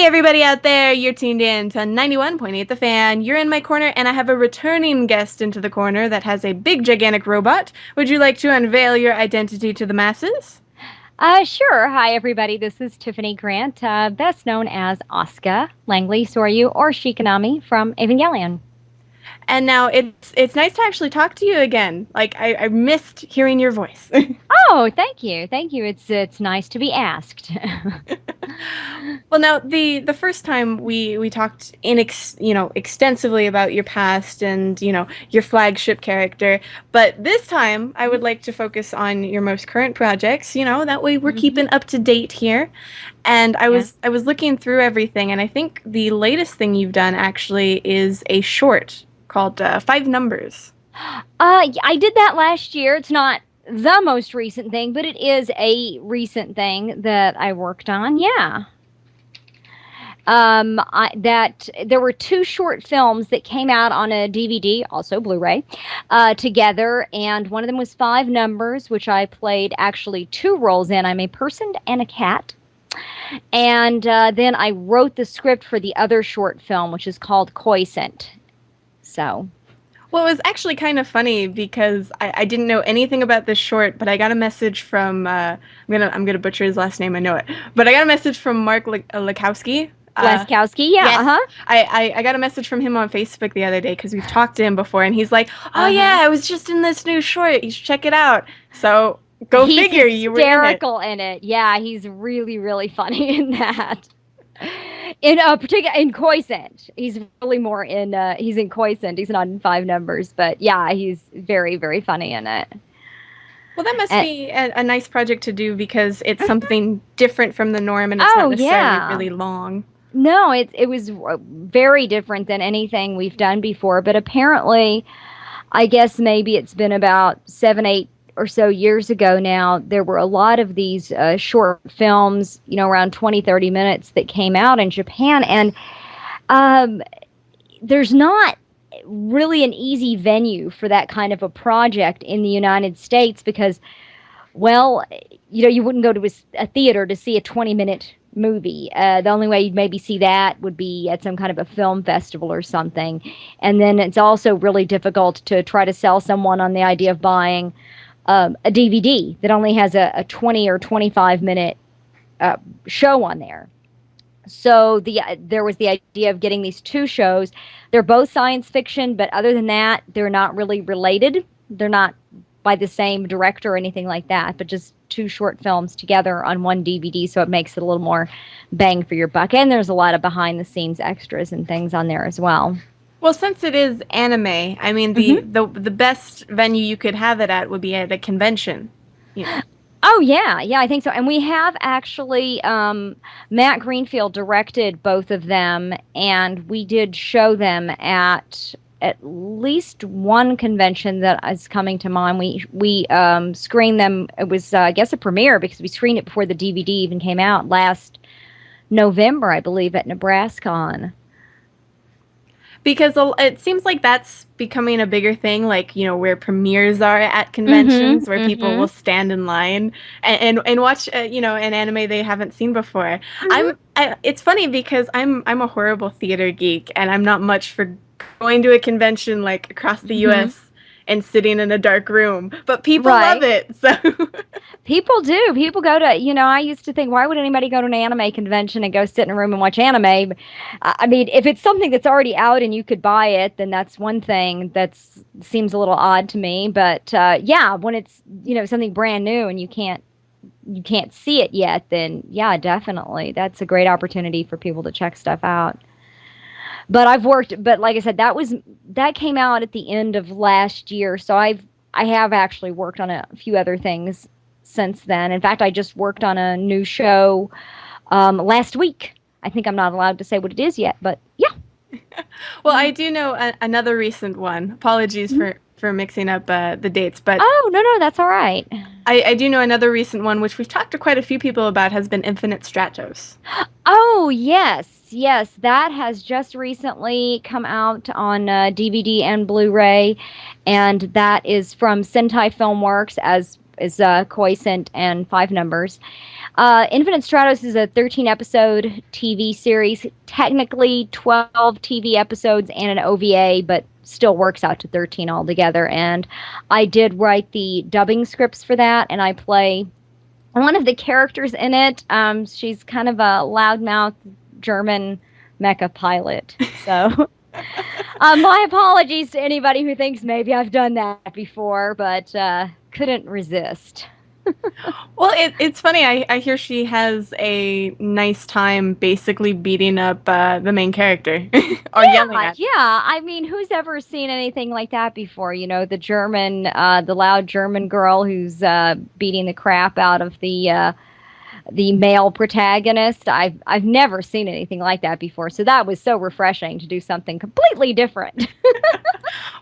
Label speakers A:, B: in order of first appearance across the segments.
A: Everybody out there, you're tuned in to 91.8 The Fan. You're in my corner, and I have a returning guest into the corner that has a big, gigantic robot. Would you like to unveil your identity to the masses?
B: Sure. Hi, everybody. This is Tiffany Grant, best known as Asuka Langley Soryu or Shikanami from Evangelion.
A: And now it's nice to actually talk to you again. Like I missed hearing your voice.
B: Oh, thank you. Thank you. It's nice to be asked.
A: Well, now the first time we talked extensively about your past and your flagship character, but this time I would like to focus on your most current projects. That way we're
B: hmm
A: keeping up to date here. And I
B: Yes.
A: was I was looking through everything, and I think the latest thing you've done actually is a short called Five Numbers.
B: I did that last year. It's not the most recent thing, but it is a recent thing that I worked on. Yeah. That there were two short films that came out on a DVD, also Blu-ray, together, and one of them was Five Numbers, which I played actually two roles in. I'm a person and a cat, and then I wrote the script for the other short film, which is called Coisant. So,
A: Well, it was actually kind of funny because I didn't know anything about this short, but I got a message from I'm gonna butcher his last name, I know it, but I got a message from Mark Lakowski.
B: Laskowski, yeah,
A: Yes,
B: uh-huh,
A: I got a message from him on Facebook the other day because we've talked to him before, and he's like, "Oh
B: uh-huh.
A: yeah, I was just in this new short. You should check it out." So go
B: He's
A: figure, you were in it.
B: hysterical in it. Yeah, he's really, really funny in that. In particular in Coisant, he's really more in he's in Coisant. He's not in Five Numbers, but yeah, he's very, very funny in it.
A: Well, that must
B: And,
A: be a nice project to do because it's something different from the norm, and it's not
B: oh
A: necessarily
B: yeah,
A: really long.
B: no, it was very different than anything we've done before. But apparently, I guess maybe it's been about 7, 8 or so years ago now. There were a lot of these short films, around 20, 30 minutes that came out in Japan, and um, there's not really an easy venue for that kind of a project in the United States because, well, you wouldn't go to a theater to see a 20-minute movie. The only way you'd maybe see that would be at some kind of a film festival or something. And then it's also really difficult to try to sell someone on the idea of buying a DVD that only has a 20 or 25-minute show on there. So there was the idea of getting these two shows. They're both science fiction, but other than that, they're not really related. They're not by the same director or anything like that, but just two short films together on one DVD, so it makes it a little more bang for your buck. And there's a lot of behind the scenes extras and things on there as well.
A: Well, since it is anime, I mean
B: hmm
A: the best venue you could have it at would be at a convention. You know.
B: Oh yeah, yeah, I think so. And we have actually Matt Greenfield directed both of them, and we did show them at least one convention that is coming to mind. We screened them. It was I guess a premiere because we screened it before the DVD even came out last November, I believe, at NebraskaCon.
A: Because it seems like that's becoming a bigger thing, like where premieres are at
B: Mm-hmm.
A: conventions, where people
B: Mm-hmm.
A: will stand in line and watch an anime they haven't seen before.
B: Mm-hmm.
A: It's funny because I'm a horrible theater geek, and I'm not much for going to a convention like across the
B: Mm-hmm.
A: U.S. and sitting in a dark room, but people love
B: Right.
A: it. So
B: People do. People go to, I used to think, why would anybody go to an anime convention and go sit in a room and watch anime? I mean, if it's something that's already out and you could buy it, then that's one thing that seems a little odd to me. But yeah, when it's, something brand new and you can't see it yet, then yeah, definitely. That's a great opportunity for people to check stuff out. But like I said, that came out at the end of last year. So I have actually worked on a few other things since then. In fact, I just worked on a new show last week. I think I'm not allowed to say what it is yet, but yeah.
A: well, I do know another recent one. Apologies
B: Mhm.
A: for mixing up the dates, but
B: Oh, no, no, that's all right.
A: I do know another recent one, which we've talked to quite a few people about, has been Infinite Stratos.
B: Oh, yes. Yes, that has just recently come out on DVD and Blu-ray, and that is from Sentai Filmworks, as is quiescent and 5 numbers. Infinite Stratos is a 13-episode TV series, technically 12 TV episodes and an OVA, but still works out to 13 altogether. And I did write the dubbing scripts for that, and I play one of the characters in it. She's kind of a loudmouth German mecha pilot. So my apologies to anybody who thinks maybe I've done that before, but couldn't resist.
A: Well, it's funny. I hear she has a nice time basically beating up the main character or yelling
B: Yeah,
A: at.
B: yeah. I mean, who's ever seen anything like that before? You know, the loud German girl who's beating the crap out of the male protagonist. I've never seen anything like that before. So that was so refreshing to do something completely different.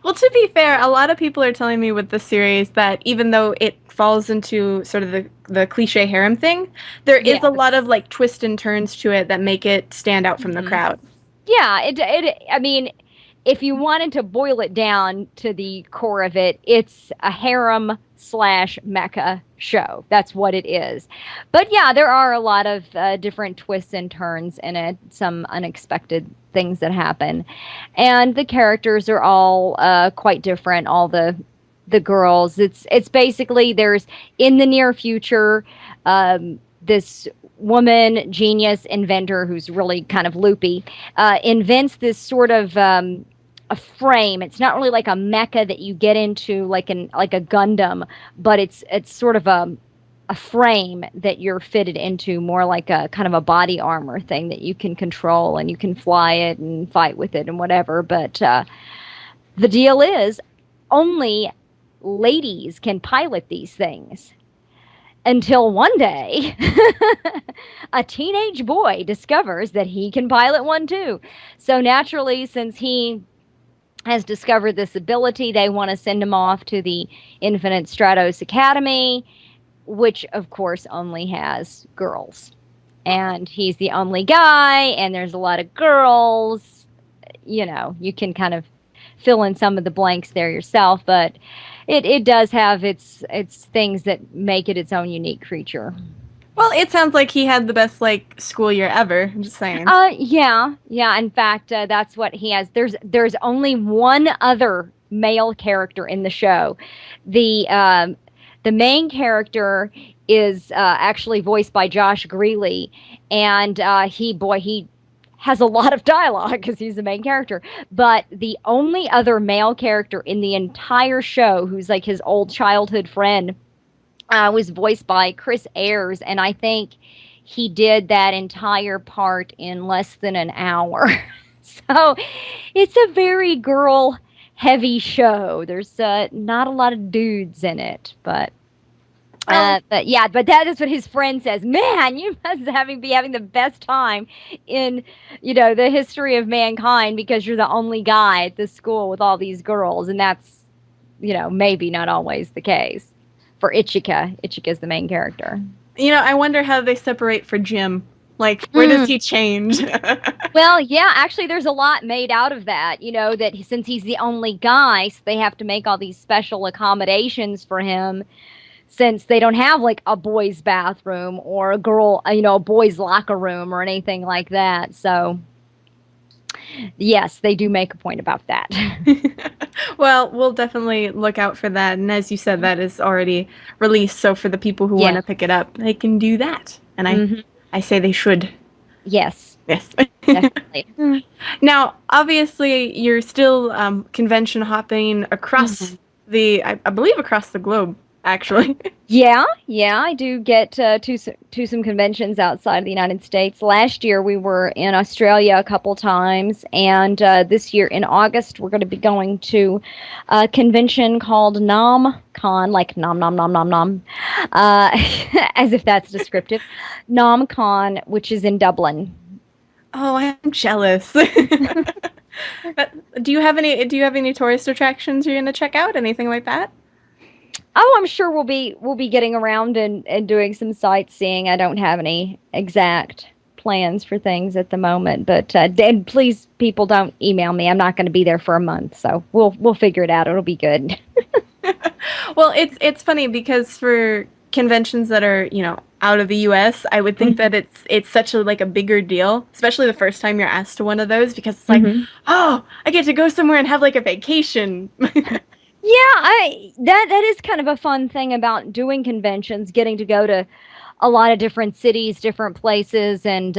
A: Well, to be fair, a lot of people are telling me with the series that even though it falls into sort of the cliche harem thing, there is a lot of
B: Yes.
A: like twists and turns to it that make it stand out from the
B: Mhm.
A: crowd.
B: Yeah, I mean, if you wanted to boil it down to the core of it, it's a harem slash mecha show. That's what it is. But yeah, there are a lot of different twists and turns in it, some unexpected things that happen. And the characters are all quite different, all the girls. It's basically there's in the near future this woman genius inventor who's really kind of loopy invents this sort of a frame. It's not really like a mecha that you get into like a Gundam, but it's sort of a frame that you're fitted into, more like a kind of a body armor thing that you can control and you can fly it and fight with it and whatever. But the deal is only ladies can pilot these things until one day a teenage boy discovers that he can pilot one too. So naturally, since he has discovered this ability, they want to send him off to the Infinite Stratos Academy, which of course only has girls. And he's the only guy, and there's a lot of girls. You know, you can kind of fill in some of the blanks there yourself, but it does have its things that make it its own unique creature.
A: Well, it sounds like he had the best like school year ever. I'm just saying.
B: Yeah, yeah. In fact, that's what he has. There's only one other male character in the show. The main character is actually voiced by Josh Greeley, and he has a lot of dialogue because he's the main character. But the only other male character in the entire show, who's like his old childhood friend, was voiced by Chris Ayres, and I think he did that entire part in less than an hour. So it's a very girl heavy show. There's not a lot of dudes in it,
A: Oh,
B: but yeah, but that is what his friend says. Man, you must be having the best time in the history of mankind because you're the only guy at this school with all these girls, and that's maybe not always the case for Ichika. Ichika's the main character.
A: I wonder how they separate for Jim. Like, where does
B: Mm.
A: he change?
B: Well, yeah, actually, there's a lot made out of that. That since he's the only guy, so they have to make all these special accommodations for him since they don't have like a boys' bathroom or a boys' locker room or anything like that. So, yes, they do make a point about that.
A: Well, we'll definitely look out for that. And as you said, that is already released. So for the people who want
B: Yeah.
A: to pick it up, they can do that. And
B: Hmm.
A: I say they should.
B: Yes,
A: Yes.
B: definitely.
A: Now, obviously, you're still convention hopping across
B: Mhm.
A: I believe across the globe, actually.
B: Yeah, yeah, I do get to some conventions outside of the United States. Last year we were in Australia a couple times, and this year in August we're going to be going to a convention called NomCon, like nom nom nom nom nom, uh, as if that's descriptive. NomCon, which is in Dublin.
A: Oh, I'm jealous. Do you have any tourist attractions you're going to check out? Anything like that?
B: Oh, I'm sure we'll be getting around and doing some sightseeing. I don't have any exact plans for things at the moment, but and please, people, don't email me. I'm not going to be there for a month, so we'll figure it out. It'll be good.
A: Well, it's funny because for conventions that are, out of the US, I would think that
B: Hmm.
A: it's such a like a bigger deal, especially the first time you're asked to one of those because it's like,
B: Hmm.
A: "Oh, I get to go somewhere and have like a vacation."
B: Yeah, that is kind of a fun thing about doing conventions, getting to go to a lot of different cities, different places, and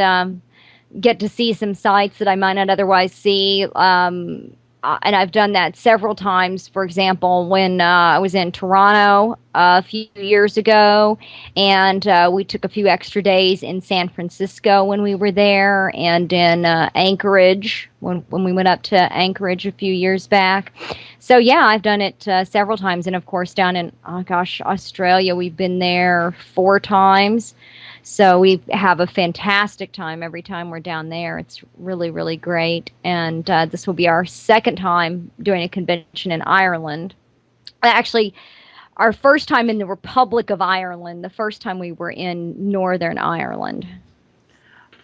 B: get to see some sites that I might not otherwise see. And I've done that several times. For example, when I was in Toronto a few years ago, and we took a few extra days in San Francisco when we were there, and in Anchorage when we went up to Anchorage a few years back. So yeah, I've done it several times, and of course down in oh gosh, Australia, we've been there 4 times. So we have a fantastic time every time we're down there. It's really, really great. And this will be our second time doing a convention in Ireland. Actually, our first time in the Republic of Ireland, the first time we were in Northern Ireland.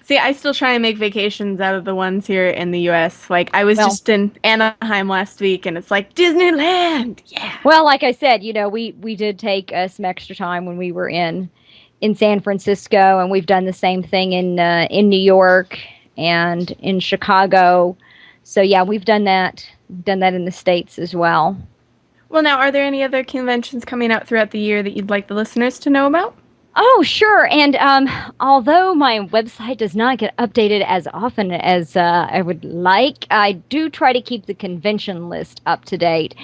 A: See, I still try and make vacations out of the ones here in the US. Like I was
B: Well,
A: just in Anaheim last week and it's like Disneyland. Yeah.
B: well, like I said, we did take some extra time when we were in San Francisco, and we've done the same thing in New York and in Chicago. So yeah, we've done that in the States as well.
A: Well, now, are there any other conventions coming out throughout the year that you'd like the listeners to know about?
B: Oh, sure. And although my website does not get updated as often as I would like, I do try to keep the convention list up to date.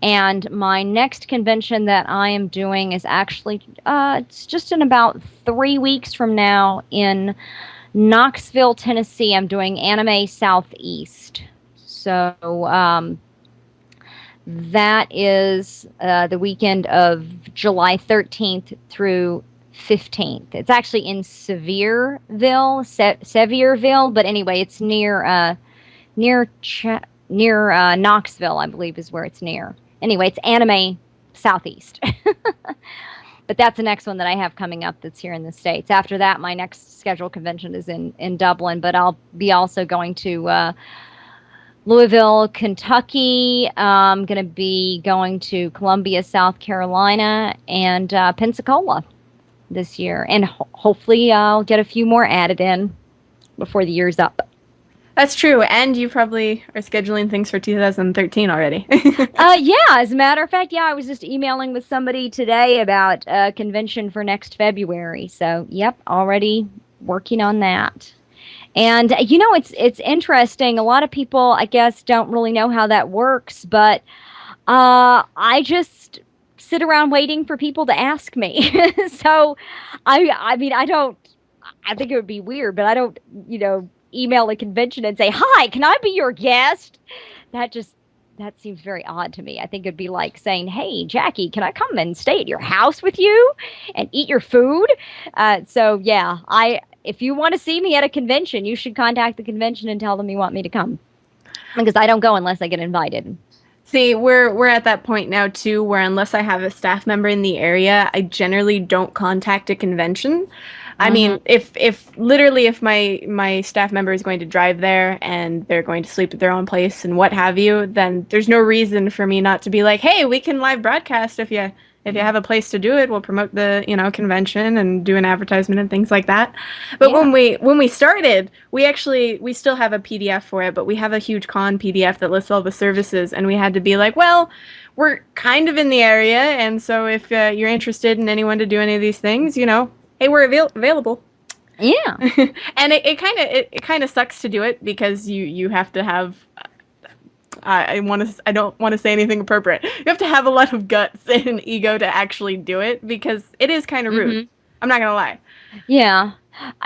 B: And my next convention that I am doing is actually, it's just in about 3 weeks from now in Knoxville, Tennessee. I'm doing Anime Southeast. So that is the weekend of July 13th through 15th. It's actually in Sevierville, but anyway, it's near near Knoxville, I believe, is where it's near. Anyway, it's Anime Southeast. But that's the next one that I have coming up that's here in the States. After that, my next scheduled convention is in Dublin, but I'll be also going to Louisville, Kentucky. I'm going to be going to Columbia, South Carolina, and Pensacola this year. And hopefully, I'll get a few more added in before the year's up.
A: That's true, and you probably are scheduling things for 2013 already.
B: Yeah, as a matter of fact, yeah, I was just emailing with somebody today about a convention for next February. So, yep, already working on that. And it's interesting. A lot of people, I guess, don't really know how that works, but I just sit around waiting for people to ask me. So, I mean, I don't. I think it would be weird, but I don't, email a convention and say, "Hi, can I be your guest?" That just that seems very odd to me. I think it'd be like saying, "Hey, Jackie, can I come and stay at your house with you and eat your food?" So yeah, I if you want to see me at a convention, you should contact the convention and tell them you want me to come because I don't go unless I get invited.
A: See, we're at that point now too, where unless I have a staff member in the area, I generally don't contact a convention. I
B: Hmm.
A: mean, if my staff member is going to drive there and they're going to sleep at their own place and what have you, then there's no reason for me not to be like, hey, we can live broadcast if you have a place to do it. We'll promote the convention and do an advertisement and things like that. But
B: Yeah.
A: when we started, we still have a PDF for it, but we have a huge con PDF that lists all the services, and we had to be like, well, we're kind of in the area, and so if you're interested in anyone to do any of these things, hey, we're available.
B: Yeah.
A: And it kind of sucks to do it because you have to have I don't want to say anything appropriate. You have to have a lot of guts and ego to actually do it because it is kind of rude.
B: Hmm.
A: I'm not gonna lie.
B: Yeah.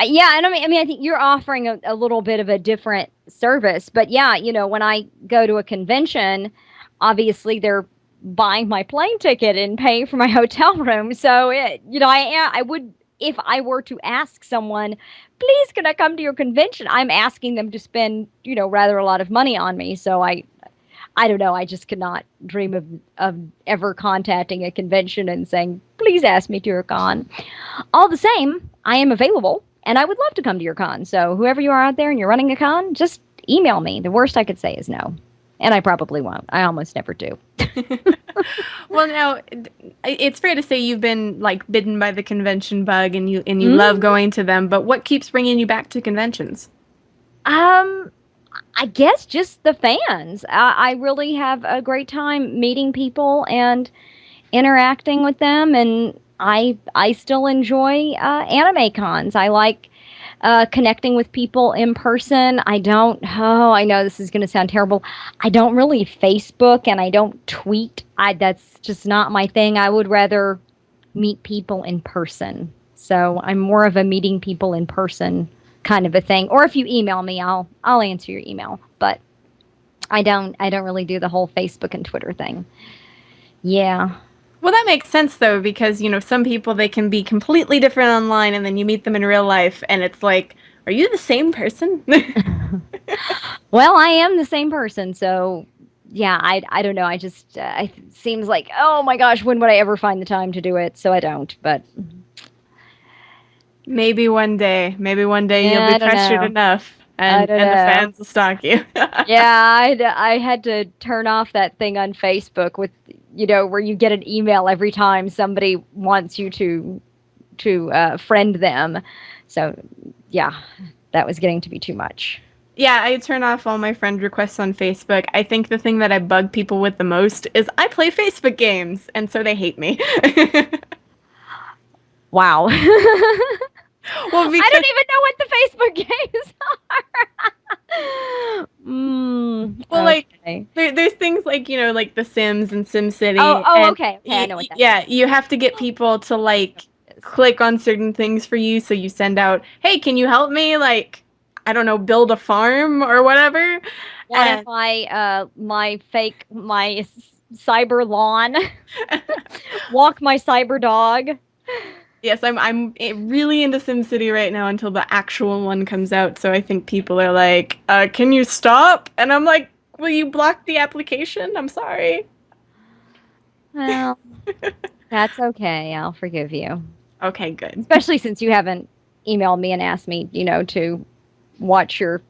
B: Yeah, and I think you're offering a little bit of a different service, but yeah, when I go to a convention, obviously they're buying my plane ticket and paying for my hotel room. So I would if I were to ask someone, please can I come to your convention? I'm asking them to spend, rather a lot of money on me. So I don't know. I just could not dream of ever contacting a convention and saying, please ask me to your con. All the same, I am available and I would love to come to your con. So whoever you are out there and you're running a con, just email me. The worst I could say is no. And I probably won't. I almost never do.
A: Well, now it's fair to say you've been like bitten by the convention bug, and you love
B: Mm.
A: going to them. But what keeps bringing you back to conventions?
B: Um, I guess just the fans. I really have a great time meeting people and interacting with them, and I still enjoy anime cons. I like connecting with people in person. I don't. Oh, I know this is going to sound terrible. I don't really Facebook and I don't tweet. I That's just not my thing. I would rather meet people in person. So I'm more of a meeting people in person kind of a thing. Or if you email me, I'll answer your email. But I don't really do the whole Facebook and Twitter thing. Yeah.
A: Well, that makes sense though, because some people they can be completely different online, and then you meet them in real life, and it's like, are you the same person?
B: Well, I am the same person, so yeah, I don't know. I just it seems like, oh my gosh, when would I ever find the time to do it? So I don't. But
A: Maybe one day you'll
B: yeah,
A: be
B: I don't
A: pressured
B: know.
A: enough,
B: I
A: and
B: don't
A: the
B: know.
A: fans will stalk you.
B: Yeah, I had to turn off that thing on Facebook with, where you get an email every time somebody wants you to friend them. So yeah, that was getting to be too much.
A: Yeah, I turn off all my friend requests on Facebook. I think the thing that I bug people with the most is I play Facebook games, and so they hate me.
B: Wow.
A: Well,
B: I
A: because
B: don't even know what the Facebook games are.
A: like
B: Okay.
A: there's things like like The Sims and
B: Oh,
A: SimCity,
B: oh,
A: and
B: okay, okay. I know what that is.
A: yeah, you have to get people to
B: Know
A: like
B: what it is.
A: click on certain things for you. So you send out, "Hey, can you help me? Like, I don't know, build a farm or whatever." And
B: Modify my cyber lawn, walk my cyber dog.
A: yes, I'm really into SimCity right now until the actual one comes out. So I think people are like, "Can you stop?" And I'm like, "Will you block the application? I'm sorry."
B: Well, that's okay. I'll forgive you.
A: Okay, good.
B: Especially since you haven't emailed me and asked me, to watch your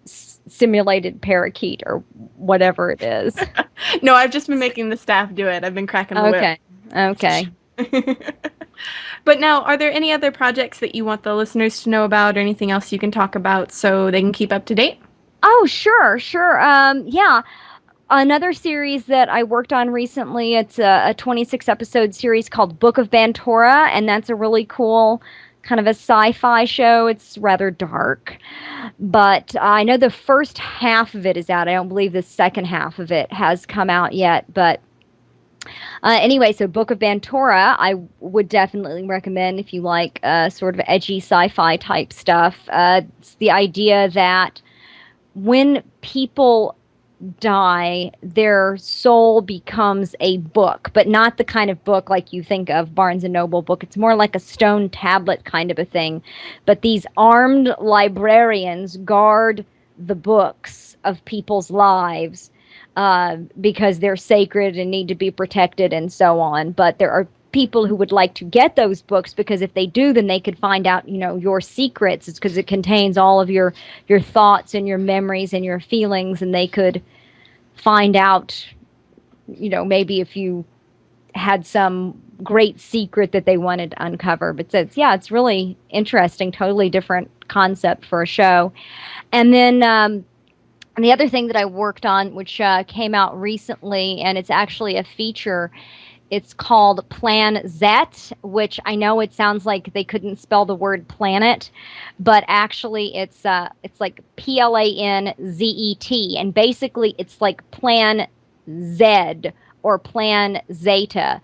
B: simulated parakeet or whatever it is.
A: No, I've just been making the staff do it. I've been cracking the whip.
B: Okay. Okay.
A: But now, are there any other projects that you want the listeners to know about, or anything else you can talk about so they can keep up to date?
B: Oh, sure, sure. Yeah. Another series that I worked on recently, it's a 26 episode series called Book of Bantora, and that's a really cool kind of a sci-fi show. It's rather dark, but I know the first half of it is out. I don't believe the second half of it has come out yet, but anyway, so Book of Bantora, I would definitely recommend if you like sort of edgy sci-fi type stuff. It's the idea that when people die, their soul becomes a book, but not the kind of book like you think of Barnes and Noble book. It's more like a stone tablet kind of a thing. But these armed librarians guard the books of people's lives because they're sacred and need to be protected and so on. But there are people who would like to get those books because if they do, then they could find out, your secrets. It's because it contains all of your thoughts and your memories and your feelings, and they could find out, maybe if you had some great secret that they wanted to uncover. But it's really interesting, totally different concept for a show. And then and the other thing that I worked on, which came out recently, and it's actually a feature, it's called Plan Z, which I know it sounds like they couldn't spell the word planet, but actually it's like PLANZET, and basically it's like Plan Z or Plan Zeta.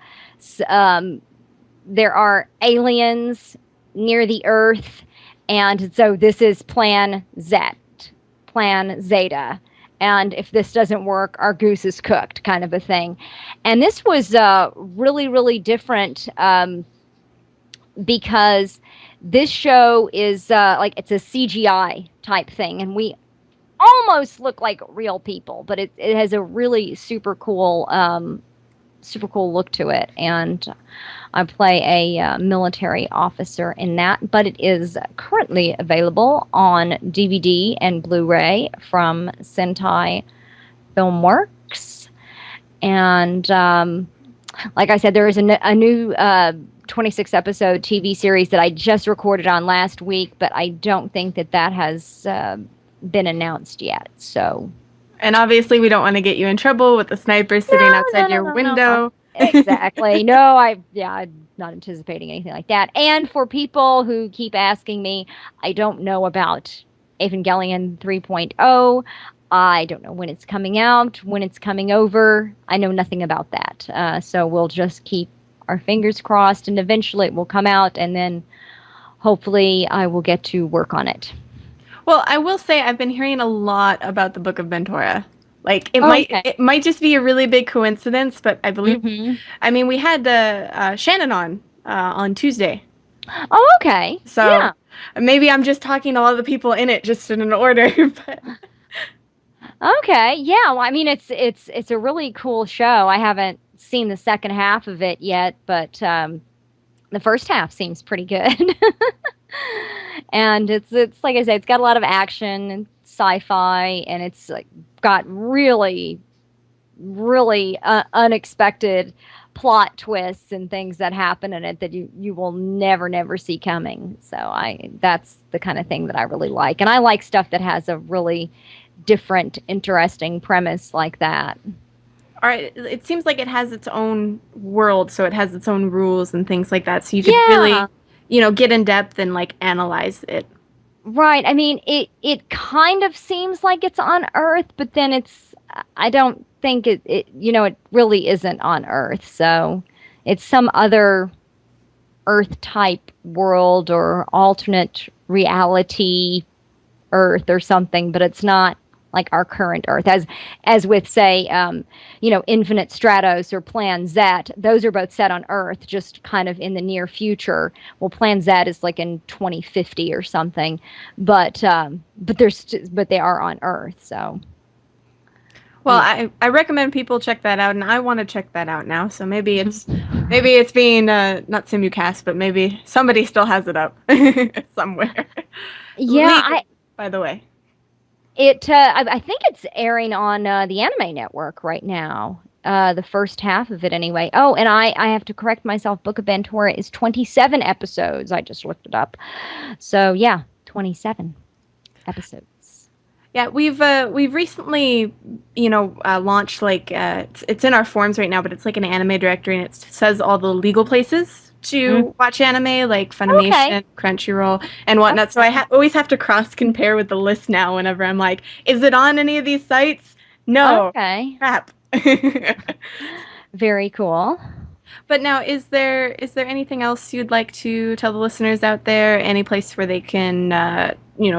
B: There are aliens near the Earth, and so this is Plan Z, Plan Zeta. And if this doesn't work, our goose is cooked, kind of a thing. And this was really, really different because this show is like it's a CGI type thing, and we almost look like real people, but it has a really super cool look to it. And I play a military officer in that, but it is currently available on DVD and Blu-ray from Sentai Film Works. And like I said, there is a new 26 episode TV series that I just recorded on last week, but I don't think that has been announced yet. So,
A: And obviously, we don't want to get you in trouble with the sniper sitting
B: no, no,
A: outside
B: no,
A: your
B: no, no.
A: window.
B: Exactly. No, I'm not anticipating anything like that. And for people who keep asking me, I don't know about Evangelion 3.0. I don't know when it's coming out, when it's coming over. I know nothing about that. So we'll just keep our fingers crossed, and eventually it will come out, and then hopefully I will get to work on it.
A: Well, I will say I've been hearing a lot about the Book of Ventura. Like
B: Okay.
A: it might just be a really big coincidence, but I believe,
B: Mm-hmm.
A: I mean, we had Shannon on Tuesday,
B: Oh, okay.
A: so
B: Yeah.
A: maybe I'm just talking to all the people in it just in an order. But
B: Okay. Yeah. Well, I mean, it's a really cool show. I haven't seen the second half of it yet, but the first half seems pretty good. And it's like I said, it's got a lot of action and sci-fi, and it's like got really unexpected plot twists and things that happen in it that you will never see coming. So I that's the kind of thing that I really like, and I like stuff that has a really different, interesting premise like that.
A: all right, it seems like it has its own world, so it has its own rules and things like that. So you could
B: Yeah,
A: really, get in depth and like analyze it.
B: right. I mean, it kind of seems like it's on Earth, but then I don't think it really isn't on Earth. So it's some other Earth type world or alternate reality Earth or something, but it's not like our current Earth. As with say, Infinite Stratos or Plan Z, those are both set on Earth, just kind of in the near future. Well, Plan Z is like in 2050 or something, but they are on Earth. So
A: Well,
B: yeah.
A: I recommend people check that out, and I want to check that out now. So maybe it's being not simulcast, but maybe somebody still has it up somewhere.
B: Yeah,
A: Legal, by the way.
B: I think it's airing on the Anime Network right now. The first half of it, anyway. Oh, and I have to correct myself. Book of Ventura is 27 episodes. I just looked it up. So yeah, 27 episodes.
A: Yeah, we've recently, launched like it's in our forums right now, but it's like an anime directory, and it says all the legal places
B: Mm,
A: to watch anime, like
B: okay.
A: Funimation, Crunchyroll, and whatnot. So I
B: Okay.
A: always have to cross compare with the list now whenever I'm like, is it on any of these sites? No,
B: Okay.
A: crap.
B: Very cool.
A: But now, is there anything else you'd like to tell the listeners out there? Any place where they can,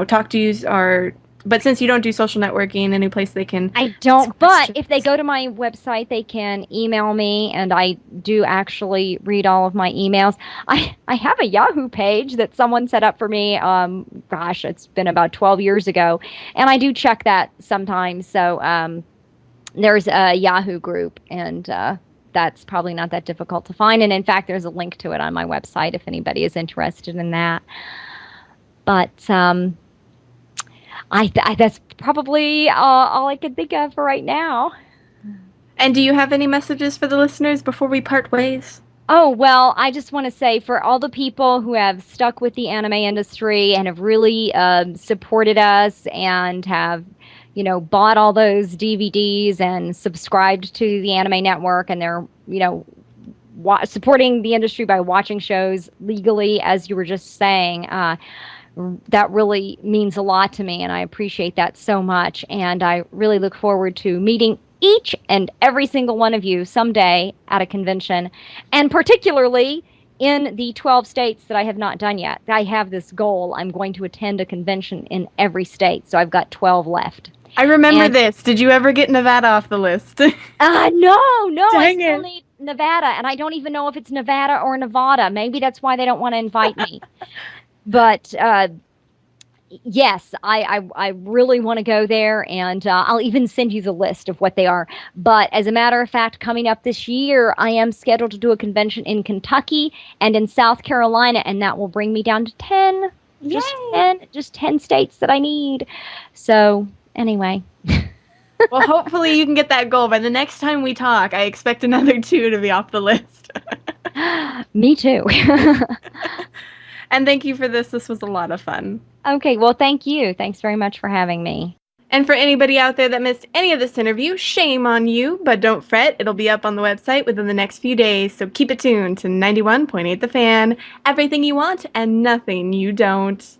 A: talk to you, or but since you don't do social networking, any place they can
B: I
A: ask
B: don't, but
A: questions?
B: if they go to my website, they can email me, and I do actually read all of my emails. I have a Yahoo page that someone set up for me. Gosh, it's been about 12 years ago, and I do check that sometimes. So there's a Yahoo group, and that's probably not that difficult to find. And in fact, there's a link to it on my website if anybody is interested in that. But that's probably all I can think of for right now.
A: And do you have any messages for the listeners before we part ways?
B: Oh, well, I just want to say for all the people who have stuck with the anime industry and have really supported us and have, bought all those DVDs and subscribed to the Anime Network, and they're, supporting the industry by watching shows legally, as you were just saying, that really means a lot to me, and I appreciate that so much. And I really look forward to meeting each and every single one of you someday at a convention, and particularly in the 12 states that I have not done yet. I have this goal. I'm going to attend a convention in every state, so I've got 12 left.
A: I remember
B: And
A: this. Did you ever get Nevada off the list?
B: no, I
A: Dang
B: still
A: it.
B: need Nevada, and I don't even know if it's Nevada or Nevada. Maybe that's why they don't want to invite me. But yes, I really want to go there, and I'll even send you the list of what they are. But as a matter of fact, coming up this year, I am scheduled to do a convention in Kentucky and in South Carolina, and that will bring me down to 10.
A: Yay.
B: Just 10 states that I need. So, anyway.
A: Well, hopefully you can get that goal by the next time we talk. I expect another two to be off the list.
B: Me too.
A: And thank you for this. This was a lot of fun.
B: Okay, well, thank you. Thanks very much for having me.
A: And for anybody out there that missed any of this interview, shame on you, but don't fret, it'll be up on the website within the next few days, so keep it tuned to 91.8 The Fan. Everything you want and nothing you don't.